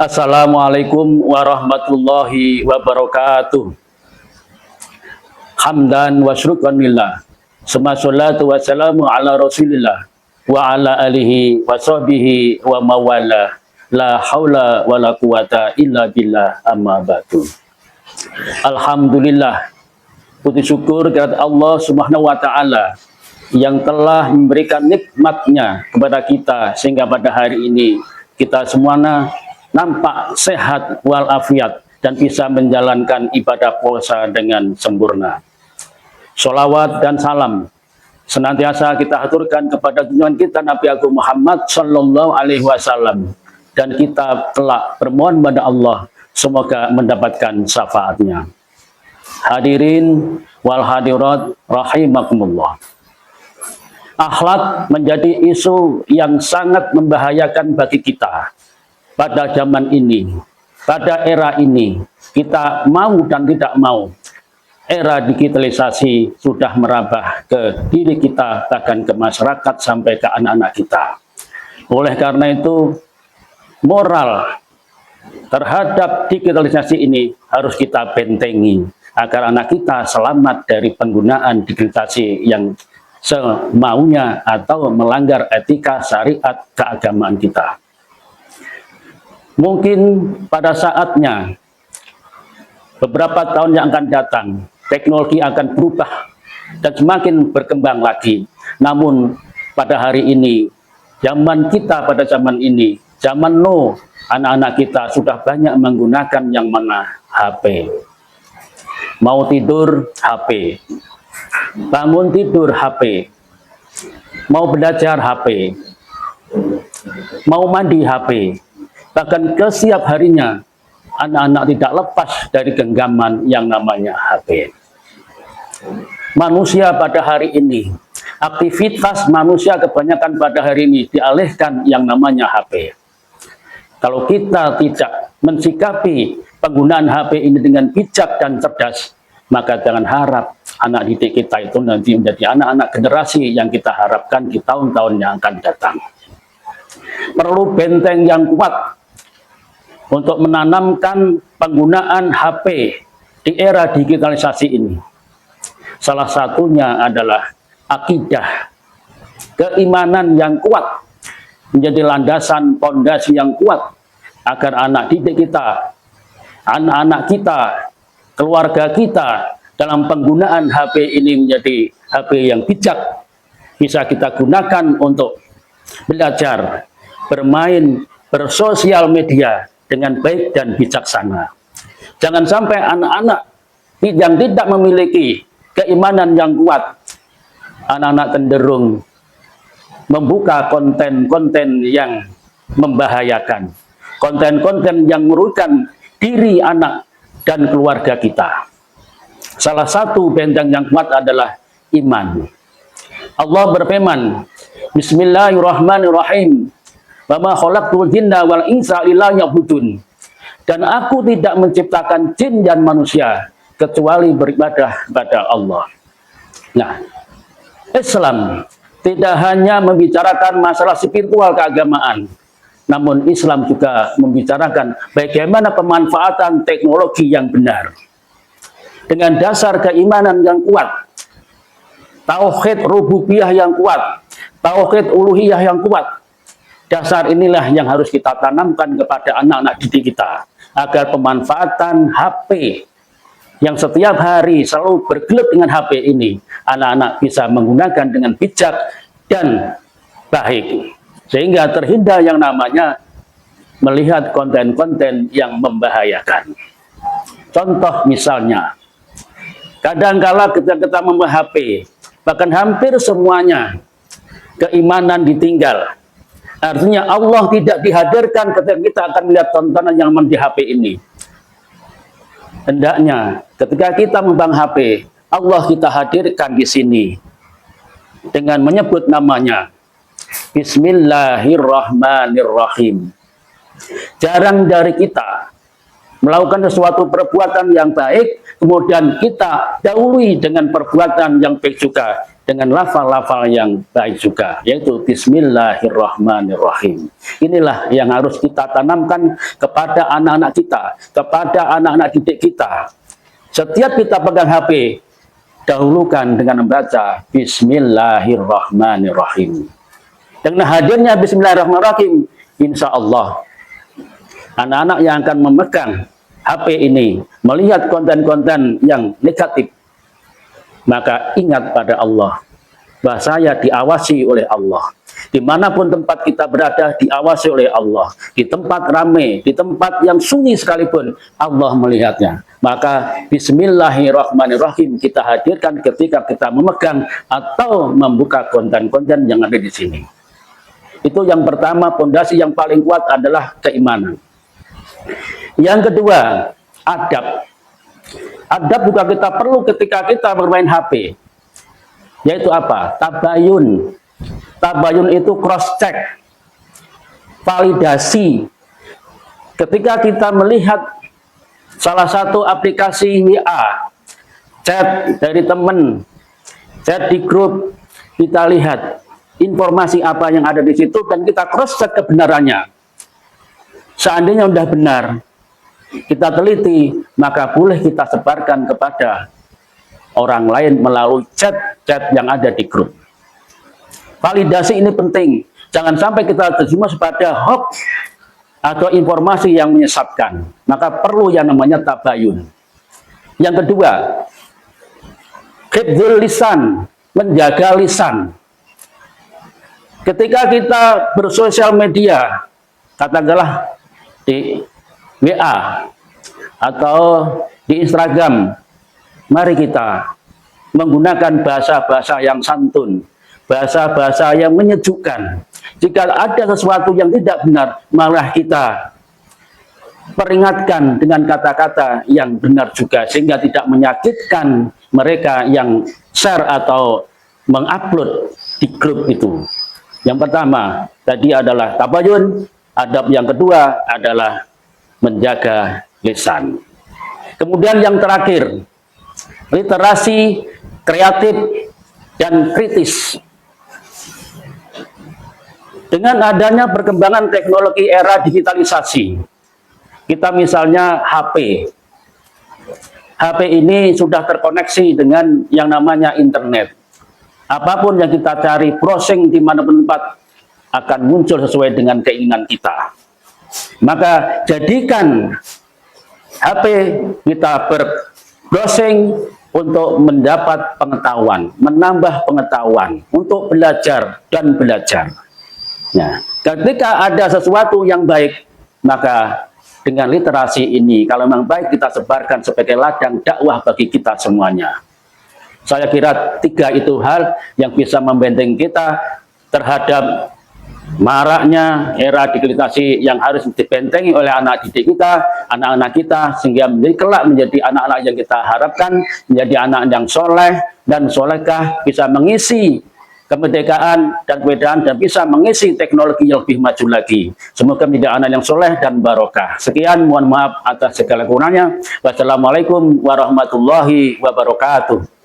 Assalamualaikum warahmatullahi wabarakatuh. Hamdan wa syukran lillah. Summa sholatu wassalamu ala rasulillah wa ala alihi wa sahbihi wa mawala. La haula wa la quwata illa billah, amma ba'du. Alhamdulillah, puji syukur kepada Allah Subhanahu wa taala yang telah memberikan nikmatnya kepada kita sehingga pada hari ini kita semuanya nampak sehat walafiat dan bisa menjalankan ibadah puasa dengan sempurna. Sholawat dan salam senantiasa kita aturkan kepada junjungan kita Nabi Agung Muhammad Sallallahu Alaihi Wasallam, dan kita telah bermohon kepada Allah semoga mendapatkan syafaatnya. Hadirin wal hadirat rahimakumullah. Akhlak menjadi isu yang sangat membahayakan bagi kita pada zaman ini, pada era ini. Kita mau dan tidak mau, era digitalisasi sudah merambah ke diri kita, bahkan ke masyarakat sampai ke anak-anak kita. Oleh karena itu, moral terhadap digitalisasi ini harus kita bentengi agar anak kita selamat dari penggunaan digitalisasi yang semaunya atau melanggar etika syariat keagamaan kita. Mungkin pada saatnya beberapa tahun yang akan datang teknologi akan berubah dan semakin berkembang lagi. Namun pada hari ini, zaman kita pada zaman ini, zaman now, anak-anak kita sudah banyak menggunakan yang mana HP. Mau tidur HP, bangun tidur HP, mau belajar HP, mau mandi HP, bahkan ke setiap harinya anak-anak tidak lepas dari genggaman yang namanya HP. Manusia pada hari ini, aktivitas manusia kebanyakan pada hari ini dialihkan yang namanya HP. Kalau kita tidak mensikapi penggunaan HP ini dengan bijak dan cerdas, maka jangan harap anak didik kita itu nanti menjadi anak-anak generasi yang kita harapkan di tahun-tahun yang akan datang. Perlu benteng yang kuat untuk menanamkan penggunaan HP di era digitalisasi ini. Salah satunya adalah akidah, keimanan yang kuat menjadi landasan pondasi yang kuat agar anak didik kita, anak-anak kita, keluarga kita dalam penggunaan HP ini menjadi HP yang bijak, bisa kita gunakan untuk belajar, bermain, bersosial media dengan baik dan bijaksana. Jangan sampai anak-anak yang tidak memiliki keimanan yang kuat, anak-anak cenderung membuka konten-konten yang membahayakan, konten-konten yang merugikan diri anak dan keluarga kita. Salah satu benteng yang kuat adalah iman. Allah berfirman, Bismillahirrahmanirrahim, wa ma khalaqtul jinna wal insa illa liya'budun. Dan aku tidak menciptakan jin dan manusia kecuali beribadah kepada Allah. Nah, Islam tidak hanya membicarakan masalah spiritual keagamaan, namun Islam juga membicarakan bagaimana pemanfaatan teknologi yang benar. Dengan dasar keimanan yang kuat, tauhid rububiyah yang kuat, tauhid uluhiyah yang kuat. Dasar inilah yang harus kita tanamkan kepada anak-anak didik kita, agar pemanfaatan HP yang setiap hari selalu bergelut dengan HP ini, anak-anak bisa menggunakan dengan bijak dan baik, sehingga terhindar yang namanya melihat konten-konten yang membahayakan. Contoh misalnya, kadangkala kita membawa HP, bahkan hampir semuanya keimanan ditinggal. Artinya Allah tidak dihadirkan ketika kita akan melihat tontonan yang di HP ini. Hendaknya ketika kita memegang HP, Allah kita hadirkan di sini dengan menyebut namanya. Bismillahirrahmanirrahim. Jarang dari kita melakukan sesuatu perbuatan yang baik, kemudian kita dahului dengan perbuatan yang baik juga. dengan lafal-lafal yang baik juga, yaitu Bismillahirrahmanirrahim. Inilah yang harus kita tanamkan kepada anak-anak kita, kepada anak-anak didik kita. Setiap kita pegang HP, dahulukan dengan membaca Bismillahirrahmanirrahim. Dengan hadirnya Bismillahirrahmanirrahim, insya Allah anak-anak yang akan memegang HP ini melihat konten-konten yang negatif, maka ingat pada Allah bahwa saya diawasi oleh Allah. Dimanapun tempat kita berada, diawasi oleh Allah. Di tempat ramai, di tempat yang sunyi sekalipun, Allah melihatnya. Maka Bismillahirrahmanirrahim kita hadirkan ketika kita memegang atau membuka konten-konten yang ada di sini. Itu yang pertama, pondasi yang paling kuat adalah keimanan. Yang kedua, adab. Adab juga kita perlu ketika kita bermain HP. Yaitu apa? Tabayun. Tabayun itu cross check, validasi. Ketika kita melihat salah satu aplikasi WA, chat dari teman, chat di grup, kita lihat informasi apa yang ada di situ dan kita cross check kebenarannya. Seandainya sudah benar, kita teliti, maka boleh kita sebarkan kepada orang lain melalui chat-chat yang ada di grup. Validasi ini penting. Jangan sampai kita terjemah pada hoax atau informasi yang menyesatkan. Maka perlu yang namanya tabayun. Yang kedua, hifdzul lisan, menjaga lisan. Ketika kita bersosial media, katakanlah di WA atau di Instagram, mari kita menggunakan bahasa-bahasa yang santun, bahasa-bahasa yang menyejukkan. Jika ada sesuatu yang tidak benar, malah kita peringatkan dengan kata-kata yang benar juga, sehingga tidak menyakitkan mereka yang share atau mengupload di grup itu. Yang pertama tadi adalah tabayun, adab yang kedua adalah menjaga lisan. Kemudian yang terakhir, literasi kreatif dan kritis. Dengan adanya perkembangan teknologi era digitalisasi, kita misalnya HP. HP ini sudah terkoneksi dengan yang namanya internet. Apapun yang kita cari, browsing di manapun tempat, akan muncul sesuai dengan keinginan kita. Maka jadikan HP kita browsing untuk mendapat pengetahuan, menambah pengetahuan, untuk belajar dan belajar. Nah, ketika ada sesuatu yang baik, maka dengan literasi ini, kalau memang baik, kita sebarkan sebagai ladang dakwah bagi kita semuanya. Saya kira 3 itu hal yang bisa membentengi kita terhadap maraknya era digitalisasi yang harus dibentengi oleh anak didik kita, anak-anak kita, sehingga kelak menjadi anak-anak yang kita harapkan, menjadi anak yang soleh dan solehah, bisa mengisi kemerdekaan dan kebudayaan dan bisa mengisi teknologi yang lebih maju lagi. Semoga menjadi anak yang soleh dan barokah. Sekian, mohon maaf atas segala kurangnya. Wassalamualaikum warahmatullahi wabarakatuh.